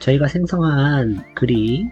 저희가 생성한 글이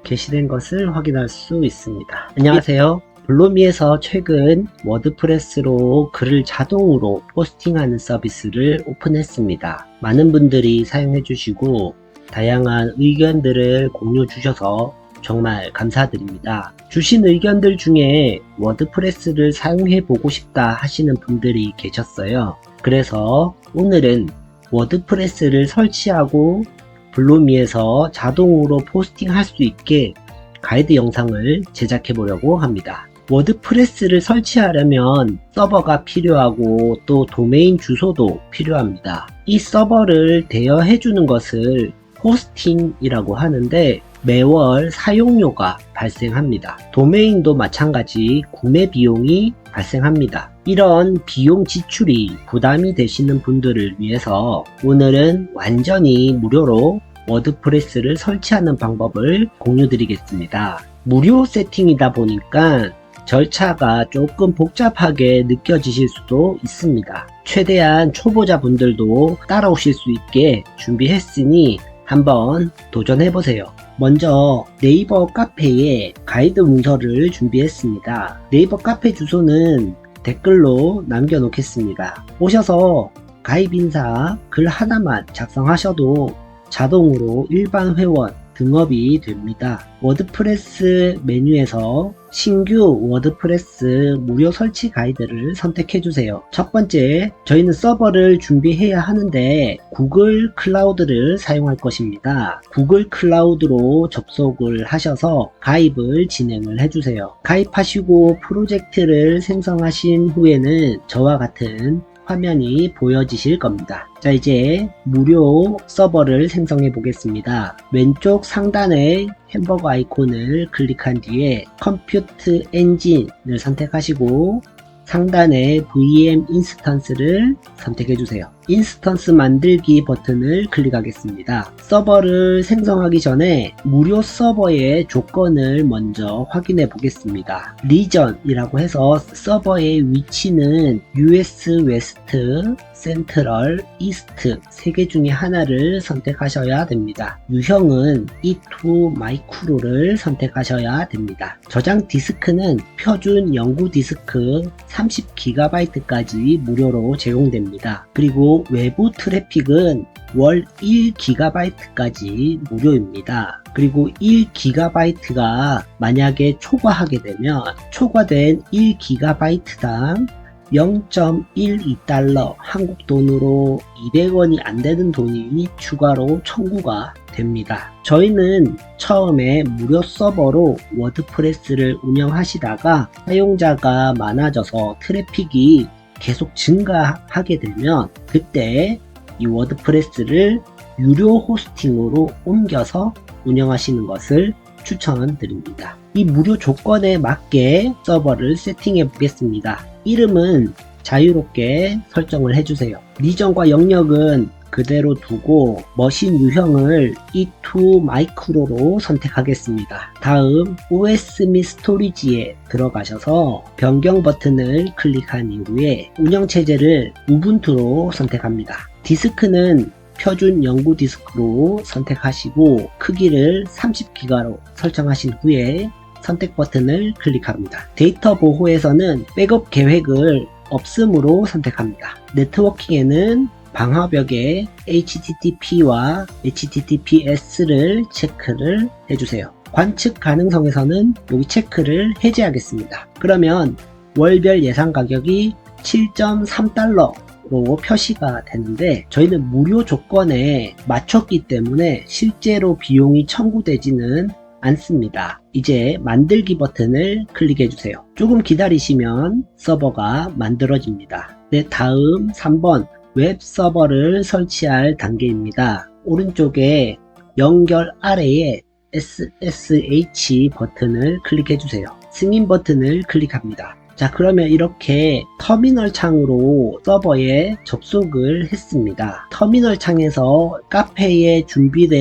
게시된 것을 확인할 수 있습니다. 안녕하세요. 블로미에서 최근 워드프레스로 글을 자동으로 포스팅하는 서비스를 오픈했습니다. 많은 분들이 사용해 주시고 다양한 의견들을 공유 주셔서 정말 감사드립니다. 주신 의견들 중에 워드프레스를 사용해 보고 싶다 하시는 분들이 계셨어요. 그래서 오늘은 워드프레스를 설치하고 블로미에서 자동으로 포스팅할 수 있게 가이드 영상을 제작해 보려고 합니다. 워드프레스를 설치하려면 서버가 필요하고 또 도메인 주소도 필요합니다. 이 서버를 대여해 주는 것을 호스팅이라고 하는데 매월 사용료가 발생합니다. 도메인도 마찬가지 구매 비용이 발생합니다. 이런 비용 지출이 부담이 되시는 분들을 위해서 오늘은 완전히 무료로 워드프레스를 설치하는 방법을 공유드리겠습니다. 무료 세팅이다 보니까 절차가 조금 복잡하게 느껴지실 수도 있습니다. 최대한 초보자 분들도 따라오실 수 있게 준비했으니 한번 도전해보세요. 먼저 네이버 카페에 가이드 문서를 준비했습니다. 네이버 카페 주소는 댓글로 남겨놓겠습니다. 오셔서 가입인사 글 하나만 작성하셔도 자동으로 일반 회원 등업이 됩니다. 워드프레스 메뉴에서 신규 워드프레스 무료 설치 가이드를 선택해 주세요. 첫 번째, 저희는 서버를 준비해야 하는데 구글 클라우드를 사용할 것입니다. 구글 클라우드로 접속을 하셔서 가입을 진행을 해 주세요. 가입하시고 프로젝트를 생성하신 후에는 저와 같은 화면이 보여지실 겁니다. 자, 이제 무료 서버를 생성해 보겠습니다. 왼쪽 상단에 햄버거 아이콘을 클릭한 뒤에 컴퓨트 엔진을 선택하시고 상단에 VM 인스턴스를 선택해 주세요. 인스턴스 만들기 버튼을 클릭하겠습니다. 서버를 생성하기 전에 무료 서버의 조건을 먼저 확인해 보겠습니다. 리전이라고 해서 서버의 위치는 US 웨스트, 센트럴, 이스트 3개 중에 하나를 선택하셔야 됩니다. 유형은 E2 마이크로를 선택하셔야 됩니다. 저장 디스크는 표준 영구 디스크 30GB까지 무료로 제공됩니다. 그리고 외부 트래픽은 월 1GB까지 무료입니다. 그리고 1GB가 만약에 초과하게 되면 초과된 1GB당 0.12달러 한국 돈으로 200원이 안 되는 돈이 추가로 청구가 됩니다. 저희는 처음에 무료 서버로 워드프레스를 운영하시다가 사용자가 많아져서 트래픽이 계속 증가하게 되면 그때 이 워드프레스를 유료 호스팅으로 옮겨서 운영하시는 것을 추천드립니다. 이 무료 조건에 맞게 서버를 세팅해 보겠습니다. 이름은 자유롭게 설정을 해주세요. 리전과 영역은 그대로 두고 머신 유형을 E2 마이크로로 선택하겠습니다. 다음 OS 및 스토리지에 들어가셔서 변경 버튼을 클릭한 이후에 운영체제를 우분투로 선택합니다. 디스크는 표준 영구 디스크로 선택하시고 크기를 30기가로 설정하신 후에 선택 버튼을 클릭합니다. 데이터 보호에서는 백업 계획을 없음으로 선택합니다. 네트워킹에는 방화벽에 HTTP와 HTTPS를 체크를 해주세요. 관측 가능성에서는 여기 체크를 해제하겠습니다. 그러면 월별 예상 가격이 7.3달러로 표시가 되는데 저희는 무료 조건에 맞췄기 때문에 실제로 비용이 청구되지는 않습니다. 이제 만들기 버튼을 클릭해 주세요. 조금 기다리시면 서버가 만들어집니다. 네, 다음 3번 웹 서버를 설치할 단계입니다. 오른쪽에 연결 아래에 SSH 버튼을 클릭해 주세요. 승인 버튼을 클릭합니다. 자, 그러면 이렇게 터미널 창으로 서버에 접속을 했습니다. 터미널 창에서 카페에 준비된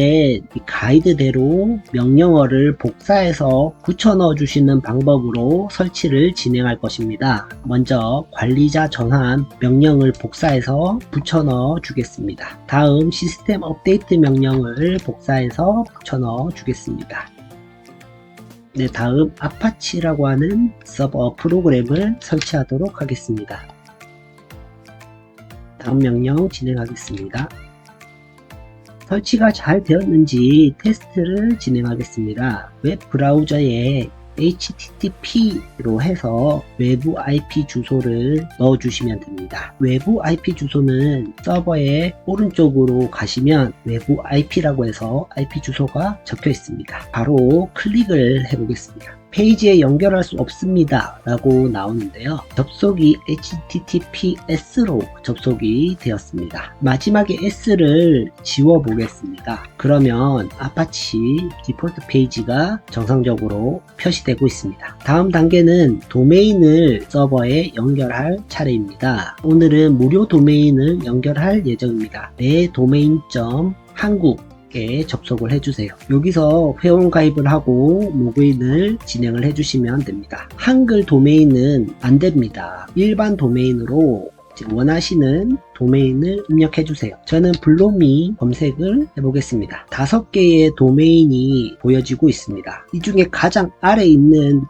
이 가이드대로 명령어를 복사해서 붙여 넣어 주시는 방법으로 설치를 진행할 것입니다. 먼저 관리자 전환 명령을 복사해서 붙여 넣어 주겠습니다. 다음 시스템 업데이트 명령을 복사해서 붙여 넣어 주겠습니다. 네, 다음 아파치라고 하는 서버 프로그램을 설치하도록 하겠습니다. 다음 명령 진행하겠습니다. 설치가 잘 되었는지 테스트를 진행하겠습니다. 웹 브라우저에 HTTP로 해서 외부 IP 주소를 넣어주시면 됩니다. 외부 IP 주소는 서버의 오른쪽으로 가시면 외부 IP라고 해서 IP 주소가 적혀 있습니다. 바로 클릭을 해보겠습니다. 페이지에 연결할 수 없습니다 라고 나오는데요. 접속이 HTTPS로 접속이 되었습니다. 마지막에 S를 지워 보겠습니다. 그러면 아파치 디폴트 페이지가 정상적으로 표시되고 있습니다. 다음 단계는 도메인을 서버에 연결할 차례입니다. 오늘은 무료 도메인을 연결할 예정입니다. 내 도메인.한국 에 접속을 해주세요. 여기서 회원 가입을 하고 로그인을 진행을 해주시면 됩니다. 한글 도메인은 안됩니다. 일반 도메인으로 원하시는 도메인을 입력해 주세요. 저는 블로미 검색을 해보겠습니다. 5개의 도메인이 보여지고 있습니다. 이 중에 가장 아래 있는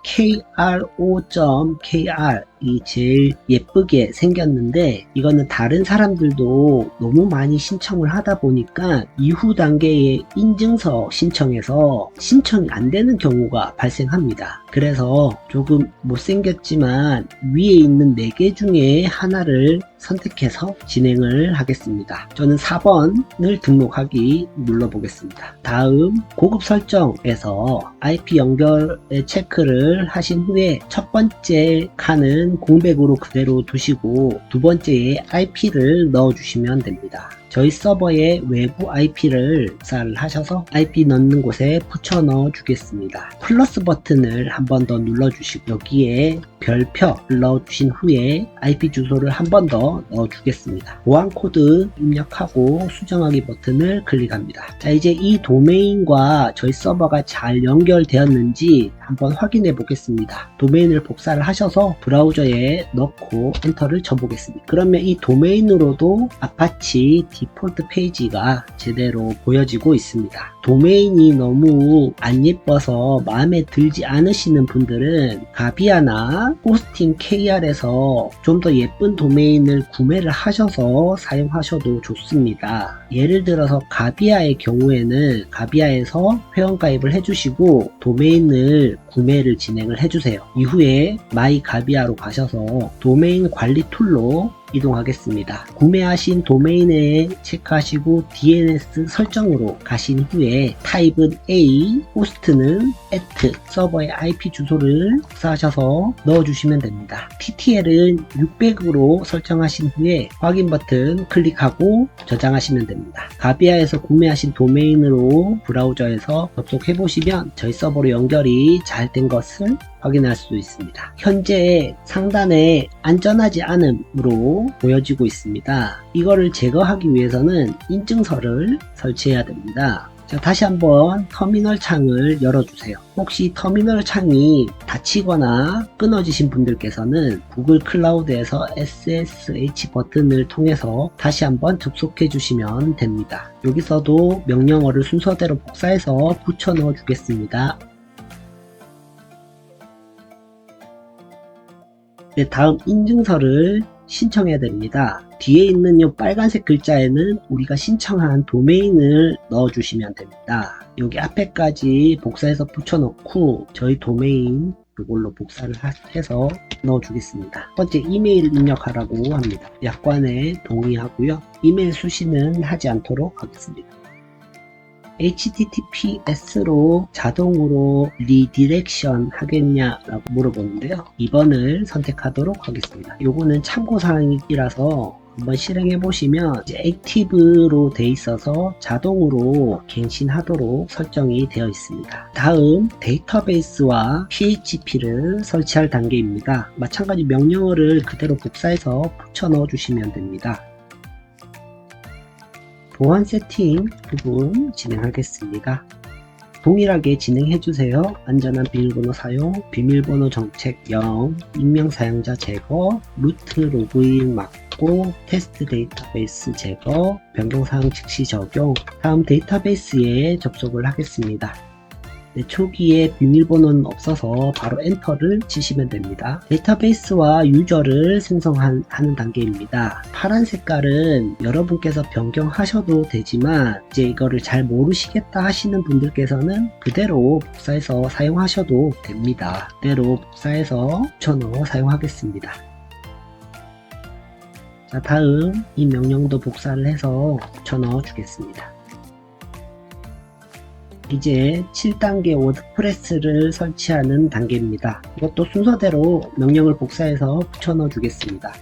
kro.kr 이 제일 예쁘게 생겼는데 이거는 다른 사람들도 너무 많이 신청을 하다 보니까 이후 단계의 인증서 신청에서 신청이 안 되는 경우가 발생합니다. 그래서 조금 못생겼지만 위에 있는 4개 중에 하나를 선택해서 진행을 하겠습니다. 저는 4번을 등록하기 눌러보겠습니다. 다음 고급 설정에서 IP 연결의 체크를 하신 후에 첫 번째 칸은 공백으로 그대로 두시고 두 번째에 IP를 넣어주시면 됩니다. 저희 서버에 외부 IP를 복사를 하셔서 IP 넣는 곳에 붙여 넣어 주겠습니다. 플러스 버튼을 한 번 더 눌러 주시고 여기에 별표를 넣어 주신 후에 IP 주소를 한 번 더 넣어 주겠습니다. 보안 코드 입력하고 수정하기 버튼을 클릭합니다. 자, 이제 이 도메인과 저희 서버가 잘 연결되었는지 한번 확인해 보겠습니다. 도메인을 복사를 하셔서 브라우저에 넣고 엔터를 쳐 보겠습니다. 그러면 이 도메인으로도 아파치 디폴트 페이지가 제대로 보여지고 있습니다. 도메인이 너무 안 예뻐서 마음에 들지 않으시는 분들은 가비아나 호스팅 KR에서 좀 더 예쁜 도메인을 구매를 하셔서 사용하셔도 좋습니다. 예를 들어서 가비아의 경우에는 가비아에서 회원가입을 해주시고 도메인을 구매를 진행을 해주세요. 이후에 마이 가비아로 가셔서 도메인 관리 툴로 이동하겠습니다. 구매하신 도메인에 체크하시고 DNS 설정으로 가신 후에 타입은 A, 호스트는 at, 서버의 IP 주소를 복사하셔서 넣어주시면 됩니다. TTL은 600으로 설정하신 후에 확인 버튼 클릭하고 저장하시면 됩니다. 가비아에서 구매하신 도메인으로 브라우저에서 접속해 보시면 저희 서버로 연결이 잘 된 것을 확인할 수 있습니다. 현재 상단에 안전하지 않음으로 보여지고 있습니다. 이거를 제거하기 위해서는 인증서를 설치해야 됩니다. 자, 다시 한번 터미널 창을 열어주세요. 혹시 터미널 창이 닫히거나 끊어지신 분들께서는 구글 클라우드에서 SSH 버튼을 통해서 다시 한번 접속해 주시면 됩니다. 여기서도 명령어를 순서대로 복사해서 붙여 넣어 주겠습니다. 네, 다음 인증서를 신청해야 됩니다. 뒤에 있는 이 빨간색 글자에는 우리가 신청한 도메인을 넣어주시면 됩니다. 여기 앞에까지 복사해서 붙여넣고 저희 도메인 이걸로 복사를 해서 넣어주겠습니다. 첫 번째 이메일 입력하라고 합니다. 약관에 동의하고요. 이메일 수신은 하지 않도록 하겠습니다. HTTPS로 자동으로 리디렉션 하겠냐라고 물어보는데요. 2번을 선택하도록 하겠습니다. 요거는 참고사항이라서 한번 실행해 보시면 이제 액티브로 돼 있어서 자동으로 갱신하도록 설정이 되어 있습니다. 다음 데이터베이스와 PHP를 설치할 단계입니다. 마찬가지 명령어를 그대로 복사해서 붙여 넣어 주시면 됩니다. 보안 세팅 부분 진행하겠습니다. 동일하게 진행해주세요. 안전한 비밀번호 사용, 비밀번호 정책 0, 익명 사용자 제거, 루트 로그인 막고, 테스트 데이터베이스 제거, 변경사항 즉시 적용. 다음 데이터베이스에 접속을 하겠습니다. 초기에 비밀번호는 없어서 바로 엔터를 치시면 됩니다. 데이터베이스와 유저를 생성하는 단계입니다. 파란 색깔은 여러분께서 변경하셔도 되지만 이제 이거를 잘 모르시겠다 하시는 분들께서는 그대로 복사해서 사용하셔도 됩니다. 그대로 복사해서 붙여넣어 사용하겠습니다. 자, 다음 이 명령도 복사를 해서 붙여넣어 주겠습니다. 이제 7단계 워드프레스를 설치하는 단계입니다. 이것도 순서대로 명령을 복사해서 붙여넣어 주겠습니다.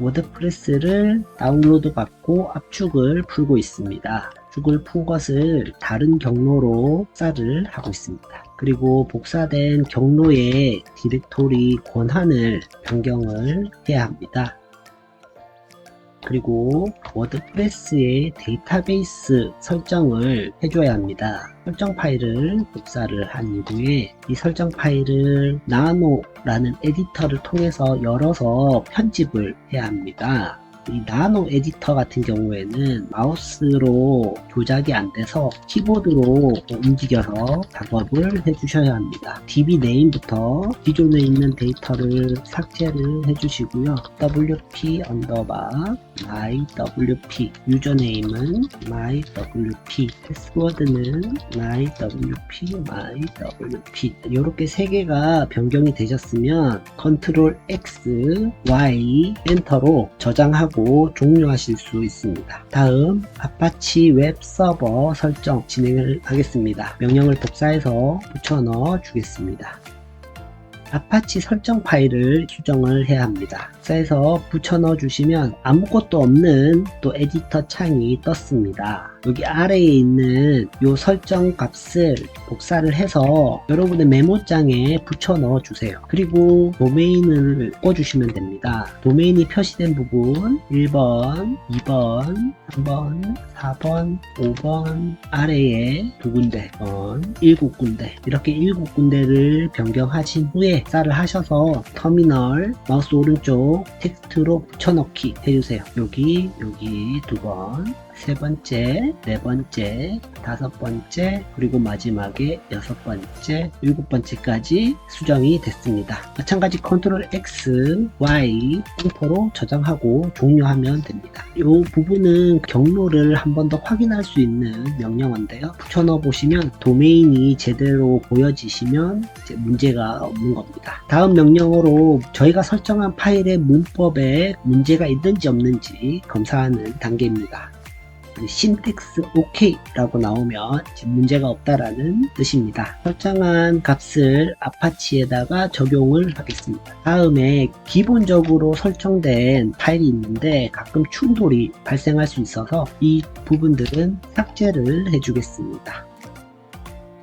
워드프레스를 다운로드 받고 압축을 풀고 있습니다. 압축을 푼 것을 다른 경로로 복사를 하고 있습니다. 그리고 복사된 경로의 디렉토리 권한을 변경을 해야 합니다. 그리고 워드프레스의 데이터베이스 설정을 해줘야 합니다. 설정 파일을 복사를 한 이후에 이 설정 파일을 나노라는 에디터를 통해서 열어서 편집을 해야 합니다. 이 나노 에디터 같은 경우에는 마우스로 조작이 안 돼서 키보드로 움직여서 작업을 해주셔야 합니다. DB 네임부터 기존에 있는 데이터를 삭제를 해주시고요. wp mywp 유저네임은 mywp 패스워드는 mywp 이렇게 세 개가 변경이 되셨으면 컨트롤 X, Y, 엔터로 저장하고 종료하실 수 있습니다. 다음 아파치 웹 서버 설정 진행을 하겠습니다. 명령을 복사해서 붙여 넣어 주겠습니다. 아파치 설정 파일을 수정을 해야 합니다. 복사해서 붙여 넣어 주시면 아무것도 없는 또 에디터 창이 떴습니다. 여기 아래에 있는 이 설정 값을 복사를 해서 여러분의 메모장에 붙여 넣어 주세요. 그리고 도메인을 꽂아주시면 됩니다. 도메인이 표시된 부분 1번, 2번, 3번, 4번, 5번 아래에 두 군데, 7군데 이렇게 7군데를 변경하신 후에 복사를 하셔서 터미널 마우스 오른쪽 텍스트로 붙여넣기 해주세요. 여기 두 번, 세 번째, 네 번째, 다섯 번째, 그리고 마지막에 여섯 번째, 일곱 번째까지 수정이 됐습니다. 마찬가지 컨트롤 X, Y, 엔터로 저장하고 종료하면 됩니다. 이 부분은 경로를 한 번 더 확인할 수 있는 명령어인데요. 붙여넣어 보시면 도메인이 제대로 보여지시면 이제 문제가 없는 겁니다. 다음 명령어로 저희가 설정한 파일의 문법에 문제가 있는지 없는지 검사하는 단계입니다. 신텍스 OK 라고 나오면 문제가 없다라는 뜻입니다. 설정한 값을 아파치에다가 적용을 하겠습니다. 다음에 기본적으로 설정된 파일이 있는데 가끔 충돌이 발생할 수 있어서 이 부분들은 삭제를 해주겠습니다.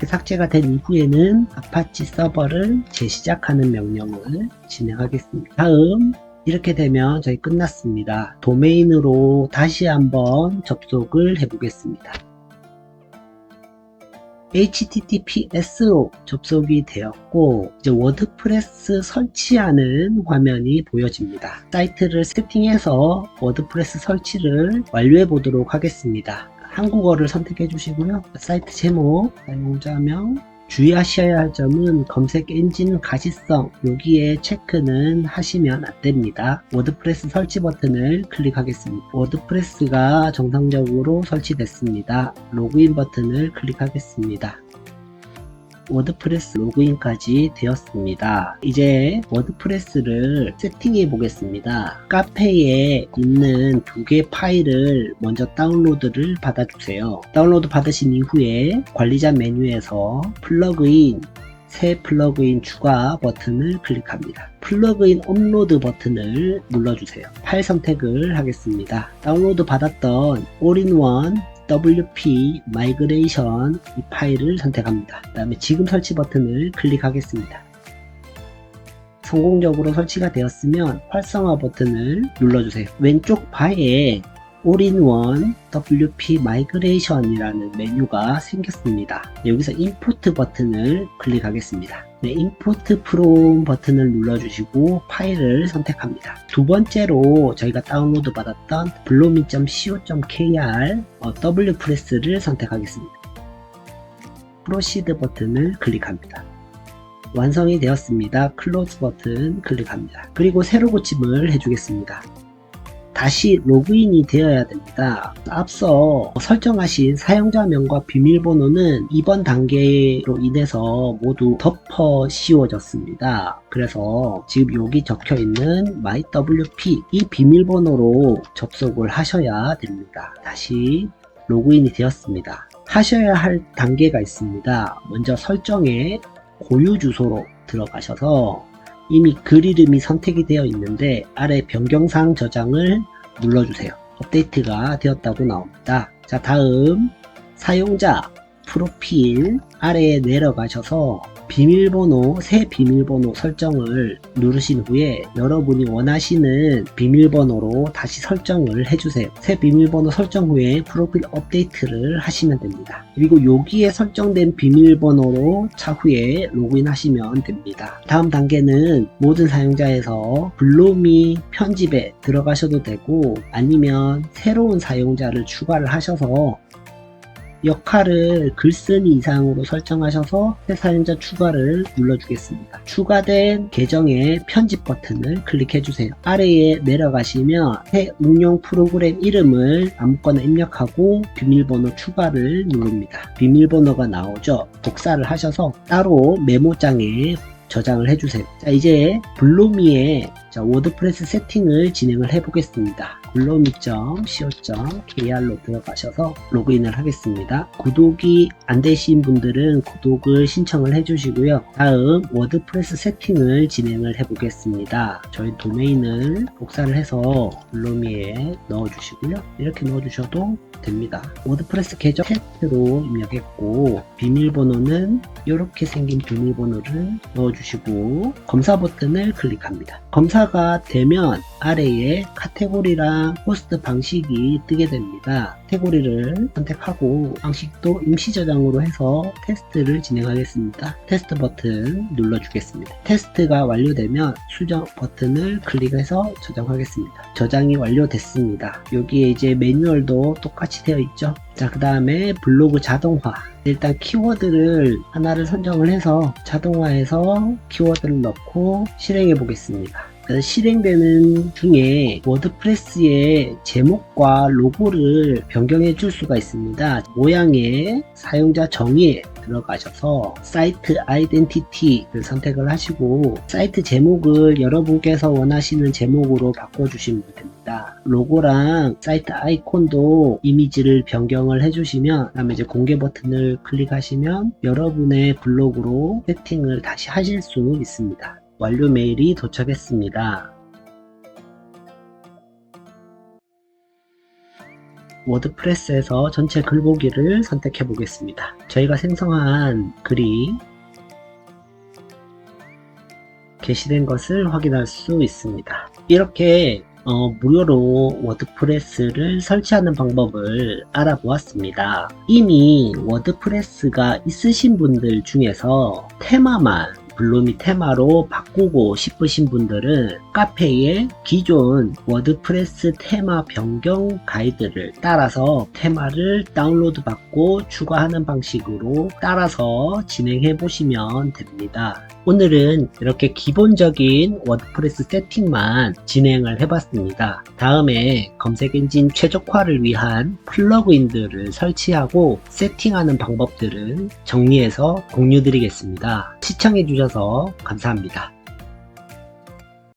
삭제가 된 이후에는 아파치 서버를 재시작하는 명령을 진행하겠습니다. 다음 이렇게 되면 저희 끝났습니다. 도메인으로 다시 한번 접속을 해보겠습니다. HTTPS로 접속이 되었고 이제 워드프레스 설치하는 화면이 보여집니다. 사이트를 세팅해서 워드프레스 설치를 완료해 보도록 하겠습니다. 한국어를 선택해 주시고요. 사이트 제목, 사용자명, 주의하셔야 할 점은 검색 엔진 가시성 여기에 체크는 하시면 안됩니다. 워드프레스 설치 버튼을 클릭하겠습니다. 워드프레스가 정상적으로 설치됐습니다. 로그인 버튼을 클릭하겠습니다. 워드프레스 로그인까지 되었습니다. 이제 워드프레스를 세팅해 보겠습니다. 카페에 있는 두 개 파일을 먼저 다운로드를 받아주세요. 다운로드 받으신 이후에 관리자 메뉴에서 플러그인 새 플러그인 추가 버튼을 클릭합니다. 플러그인 업로드 버튼을 눌러주세요. 파일 선택을 하겠습니다. 다운로드 받았던 올인원 WP 마이그레이션 이 파일을 선택합니다. 그 다음에 지금 설치 버튼을 클릭하겠습니다. 성공적으로 설치가 되었으면 활성화 버튼을 눌러주세요. 왼쪽 바에 올인원 WP 마이그레이션 이라는 메뉴가 생겼습니다. 여기서 임포트 버튼을 클릭하겠습니다. 네, 임포트 프롬 버튼을 눌러주시고 파일을 선택합니다. 두 번째로 저희가 다운로드 받았던 블로미.co.kr wpress를 선택하겠습니다. 프로시드 버튼을 클릭합니다. 완성이 되었습니다. 클로즈 버튼 클릭합니다. 그리고 새로 고침을 해주겠습니다. 다시 로그인이 되어야 됩니다. 앞서 설정하신 사용자명과 비밀번호는 이번 단계로 인해서 모두 덮어 씌워졌습니다. 그래서 지금 여기 적혀 있는 mywp 이 비밀번호로 접속을 하셔야 됩니다. 다시 로그인이 되었습니다. 하셔야 할 단계가 있습니다. 먼저 설정에 고유 주소로 들어가셔서 이미 글 이름이 선택이 되어 있는데 아래 변경사항 저장을 눌러주세요. 업데이트가 되었다고 나옵니다. 자, 다음 사용자 프로필 아래에 내려가셔서 비밀번호, 새 비밀번호 설정을 누르신 후에 여러분이 원하시는 비밀번호로 다시 설정을 해주세요. 새 비밀번호 설정 후에 프로필 업데이트를 하시면 됩니다. 그리고 여기에 설정된 비밀번호로 차후에 로그인 하시면 됩니다. 다음 단계는 모든 사용자에서 블로미 편집에 들어가셔도 되고 아니면 새로운 사용자를 추가를 하셔서 역할을 글쓴이 이상으로 설정하셔서 새 사용자 추가를 눌러주겠습니다. 추가된 계정의 편집 버튼을 클릭해주세요. 아래에 내려가시면 새 응용 프로그램 이름을 아무거나 입력하고 비밀번호 추가를 누릅니다. 비밀번호가 나오죠. 복사를 하셔서 따로 메모장에 저장을 해주세요. 자, 이제 블로미의 워드프레스 세팅을 진행을 해 보겠습니다. 블로미.co.kr로 들어가셔서 로그인을 하겠습니다. 구독이 안 되신 분들은 구독을 신청을 해 주시고요. 다음 워드프레스 세팅을 진행을 해 보겠습니다. 저희 도메인을 복사를 해서 블로미에 넣어 주시고요. 이렇게 넣어 주셔도 됩니다. 워드프레스 계정 테스트로 입력했고 비밀번호는 이렇게 생긴 비밀번호를 넣어주시고 검사 버튼을 클릭합니다. 검사가 되면 아래에 카테고리랑 호스트 방식이 뜨게 됩니다. 카테고리를 선택하고 방식도 임시 저장으로 해서 테스트를 진행하겠습니다. 테스트 버튼 눌러주겠습니다. 테스트가 완료되면 수정 버튼을 클릭해서 저장하겠습니다. 저장이 완료됐습니다. 여기에 이제 매뉴얼도 똑같이 되어 있죠. 자, 그 다음에 블로그 자동화. 일단 키워드를 하나를 선정을 해서 자동화해서 키워드를 넣고 실행해 보겠습니다. 실행되는 중에 워드프레스의 제목과 로고를 변경해 줄 수가 있습니다. 모양의 사용자 정의에 들어가셔서 사이트 아이덴티티를 선택을 하시고 사이트 제목을 여러분께서 원하시는 제목으로 바꿔주시면 됩니다. 로고랑 사이트 아이콘도 이미지를 변경을 해주시면 그다음에 이제 공개 버튼을 클릭하시면 여러분의 블로그로 세팅을 다시 하실 수 있습니다. 완료 메일이 도착했습니다. 워드프레스에서 전체 글 보기를 선택해 보겠습니다. 저희가 생성한 글이 게시된 것을 확인할 수 있습니다. 이렇게 무료로 워드프레스를 설치하는 방법을 알아보았습니다. 이미 워드프레스가 있으신 분들 중에서 테마만 블로미 테마로 바꾸고 싶으신 분들은 카페에 기존 워드프레스 테마 변경 가이드를 따라서 테마를 다운로드 받고 추가하는 방식으로 따라서 진행해 보시면 됩니다. 오늘은 이렇게 기본적인 워드프레스 세팅만 진행을 해봤습니다. 다음에 검색 엔진 최적화를 위한 플러그인들을 설치하고 세팅하는 방법들을 정리해서 공유 드리겠습니다. 시청해 주셔서 감사합니다.